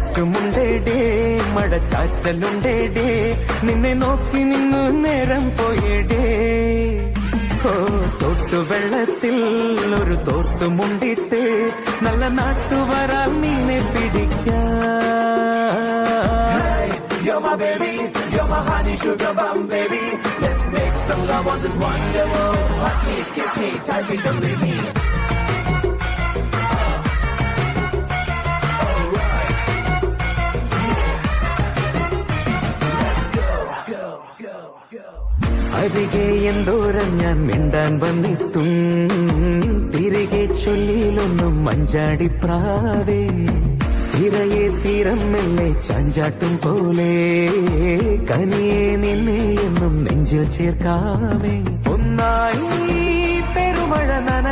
കാറ്റുമുണ്ടേടേ മഴച്ചാറ്റലുണ്ടേടേ നിന്നെ നോക്കി നിന്നു നേരം പോയേടേ ഓ തോട്ടുവെള്ളത്തിൽ ഒരു തോർത്തുമുണ്ടിട്ട് നല്ല നാട്ടുവരാൽ നിന്നെ പിടിക്കാം. You're my baby, you're my honey sugar bum baby. Let's make some love on this wonderful. Hug me, kiss me, tight me, don't leave me. അരികെ എന്തോരം ഞാൻ മിണ്ടാൻ വന്നിട്ടും തിരികെ ചൊല്ലിയിലൊന്നും മഞ്ചാടിപ്രാവേ തിരയെ തീരം മെല്ലെ ചാഞ്ചാട്ടും പോലെ കനിയെ നിന്നെ എന്നും നെഞ്ചിൽ ചേർക്കാമേ. ഒന്നായി പെരുമഴ നന